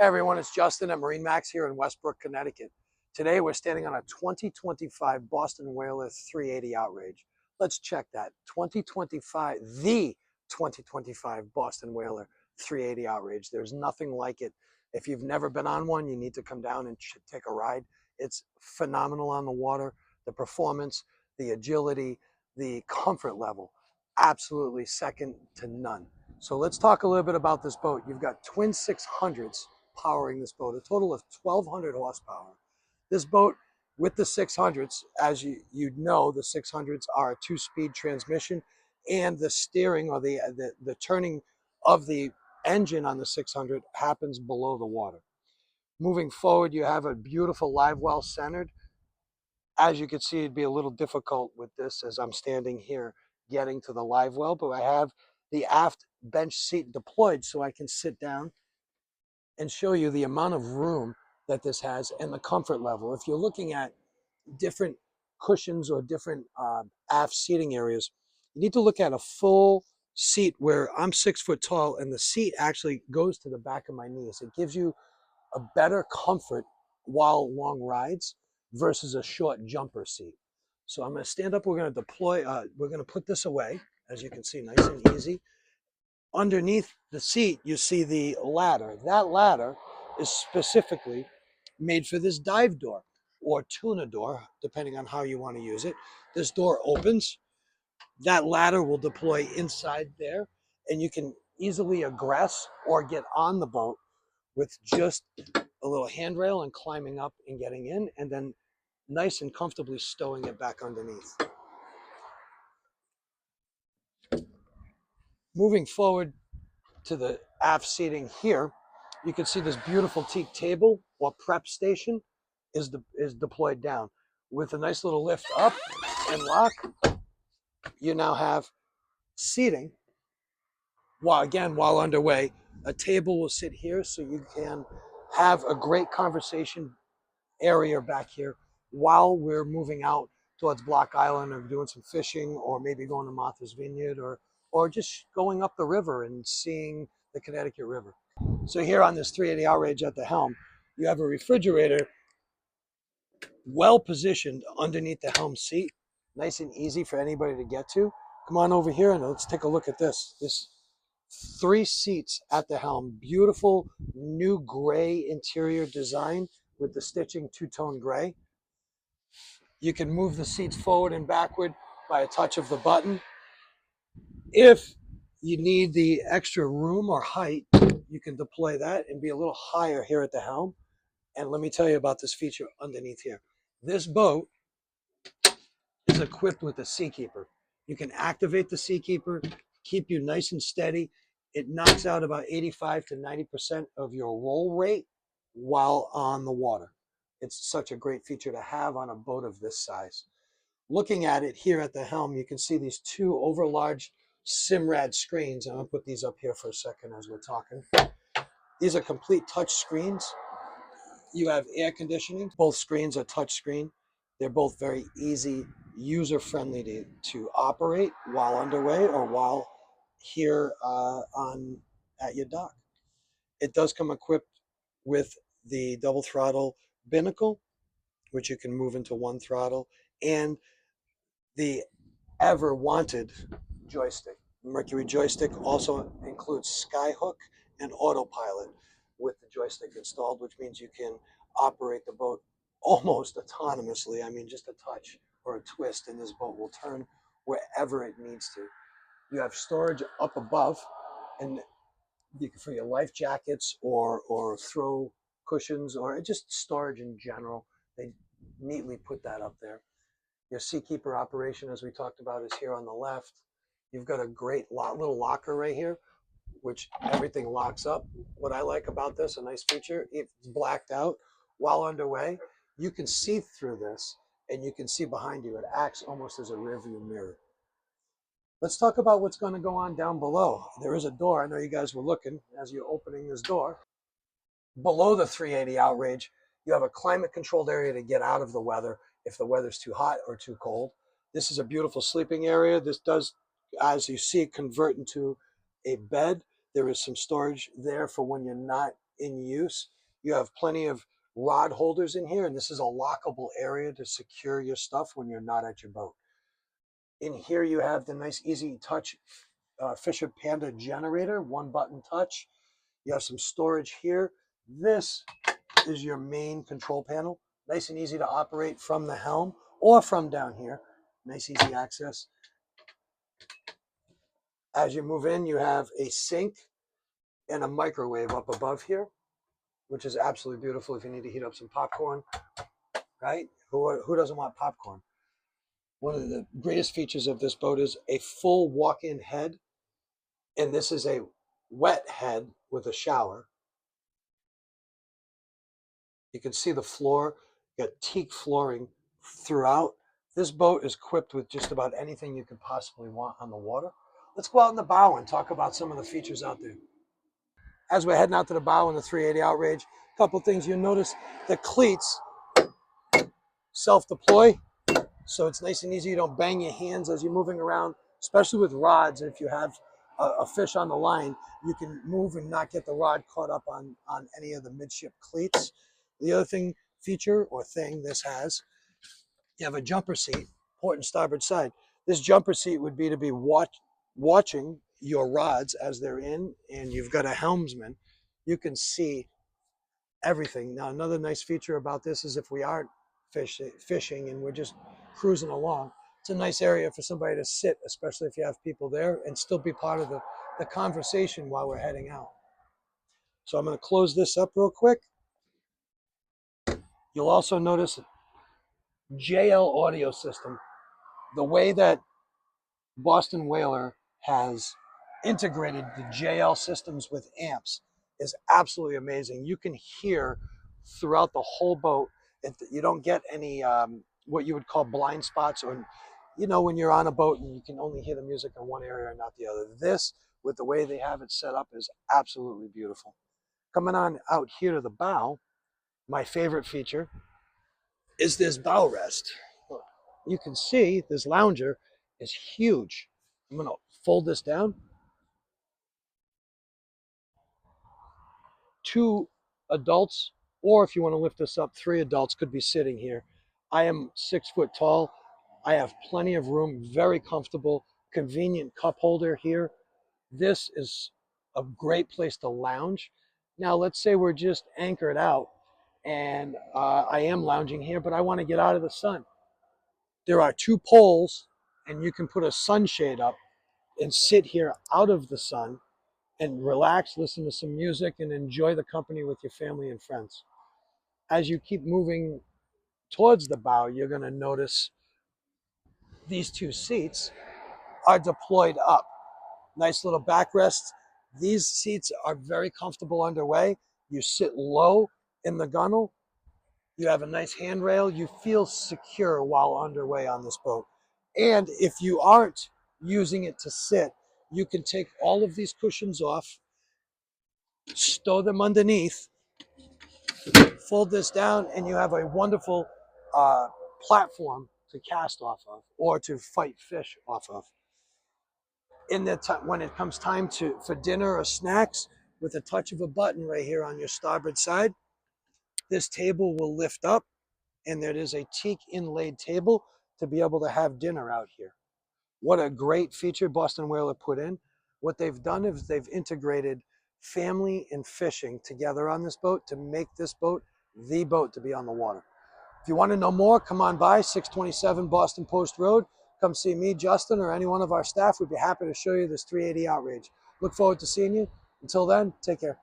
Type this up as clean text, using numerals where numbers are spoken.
Hey everyone, it's Justin at MarineMax here in Westbrook, Connecticut. Today we're standing on a 2025 Boston Whaler 380 Outrage. Let's check that. 2025, the 2025 Boston Whaler 380 Outrage. There's nothing like it. If you've never been on one, you need to come down and take a ride. It's phenomenal on the water. The performance, the agility, the comfort level, absolutely second to none. So let's talk a little bit about this boat. You've got twin 600s powering this boat, a total of 1,200 horsepower. This boat with the 600s, as you know, the 600s are a two-speed transmission, and the steering or the turning of the engine on the 600 happens below the water. Moving forward, you have a beautiful live well centered. As you can see, it'd be a little difficult with this as I'm standing here getting to the live well, but I have the aft bench seat deployed so I can sit down and show you the amount of room that this has and the comfort level. If you're looking at different cushions or different aft seating areas, you need to look at a full seat where I'm 6 foot tall and the seat actually goes to the back of my knees. It gives you a better comfort while long rides versus a short jumper seat. So I'm going to stand up. We're going to deploy. We're going to put this away, as you can see, nice and easy. Underneath the seat, you see the ladder. That ladder is specifically made for this dive door or tuna door, depending on how you want to use it. This door opens. That ladder will deploy inside there, and you can easily egress or get on the boat with just a little handrail and climbing up and getting in, and then nice and comfortably stowing it back underneath. Moving forward to the aft seating here, you can see this beautiful teak table or prep station is deployed down. With a nice little lift up and lock, you now have seating. While underway, a table will sit here so you can have a great conversation area back here while we're moving out towards Block Island or doing some fishing or maybe going to Martha's Vineyard or just going up the river and seeing the Connecticut River. So here on this 380 Outrage at the helm, you have a refrigerator well positioned underneath the helm seat, nice and easy for anybody to get to. Come on over here and let's take a look at this. This 3 seats at the helm, beautiful new gray interior design with the stitching two-tone gray. You can move the seats forward and backward by a touch of the button. If you need the extra room or height, you can deploy that and be a little higher here at the helm. And let me tell you about this feature underneath here. This boat is equipped with a Seakeeper. You can activate the Seakeeper, keep you nice and steady. It knocks out about 85 to 90% of your roll rate while on the water. It's such a great feature to have on a boat of this size. Looking at it here at the helm, you can see these 2 overlarge Simrad screens. I'm going to put these up here for a second as we're talking. These are complete touch screens. You have air conditioning. Both screens are touch screen. They're both very easy, user-friendly to operate while underway or while here at your dock. It does come equipped with the double throttle binnacle, which you can move into one throttle, and the ever wanted joystick. Mercury joystick also includes skyhook and autopilot with the joystick installed, which means you can operate the boat almost autonomously. I mean, just a touch or a twist and this boat will turn wherever it needs to. You have storage up above and you can, for your life jackets or throw cushions or just storage in general. They neatly put that up there. Your Seakeeper operation, as we talked about, is here on the left. You've got a great little locker right here, which everything locks up. What I like about this, a nice feature, it's blacked out while underway. You can see through this and you can see behind you. It acts almost as a rearview mirror. Let's talk about what's going to go on down below. There is a door. I know you guys were looking as you're opening this door. Below the 380 Outrage, you have a climate controlled area to get out of the weather if the weather's too hot or too cold. This is a beautiful sleeping area. This does, as you see, convert into a bed. There is some storage there for when you're not in use. You have plenty of rod holders in here, and this is a lockable area to secure your stuff when you're not at your boat. In here you have the nice easy touch Fisher Panda generator, one button touch. You have some storage here. This is your main control panel. Nice and easy to operate from the helm or from down here. Nice easy access. As you move in, you have a sink and a microwave up above here, which is absolutely beautiful if you need to heat up some popcorn, right? Who doesn't want popcorn? One of the greatest features of this boat is a full walk-in head, and this is a wet head with a shower. You can see the floor, got teak flooring throughout. This boat is equipped with just about anything you could possibly want on the water. Let's go out in the bow and talk about some of the features out there. As we're heading out to the bow in the 380 Outrage, a couple things you'll notice: the cleats self-deploy, so it's nice and easy. You don't bang your hands as you're moving around, especially with rods. If you have a fish on the line, you can move and not get the rod caught up on any of the midship cleats. The other feature this has, you have a jumper seat, port and starboard side. This jumper seat would be to be watching your rods as they're in, and you've got a helmsman. You can see everything. Now, another nice feature about this is if we aren't fishing and we're just cruising along, it's a nice area for somebody to sit, especially if you have people there, and still be part of the conversation while we're heading out. So I'm going to close this up real quick. You'll also notice JL audio system. The way that Boston Whaler has integrated the JL systems with amps is absolutely amazing. You can hear throughout the whole boat. You don't get any what you would call blind spots, or when you're on a boat and you can only hear the music in one area and not the other. This, with the way they have it set up, is absolutely beautiful. Coming on out here to the bow, my favorite feature is this bow rest. You can see this lounger is huge. I'm going to fold this down. 2 adults, or if you want to lift this up, 3 adults could be sitting here. I am 6 foot tall. I have plenty of room, very comfortable, convenient cup holder here. This is a great place to lounge. Now, let's say we're just anchored out and I am lounging here, but I want to get out of the sun. There are 2 poles, and you can put a sunshade up and sit here out of the sun and relax, listen to some music, and enjoy the company with your family and friends. As you keep moving towards the bow, you're going to notice these 2 seats are deployed up. Nice little backrest. These seats are very comfortable underway. You sit low in the gunnel. You have a nice handrail. You feel secure while underway on this boat. And if you aren't using it to sit, you can take all of these cushions off, stow them underneath, fold this down, and you have a wonderful platform to cast off of or to fight fish off of. When it comes time for dinner or snacks, with a touch of a button right here on your starboard side, this table will lift up, and there is a teak inlaid table to be able to have dinner out here. What a great feature Boston Whaler put in. What they've done is they've integrated family and fishing together on this boat to make this boat the boat to be on the water. If you want to know more, come on by 627 Boston Post Road. Come see me, Justin, or any one of our staff. We'd be happy to show you this 380 Outrage. Look forward to seeing you. Until then, take care.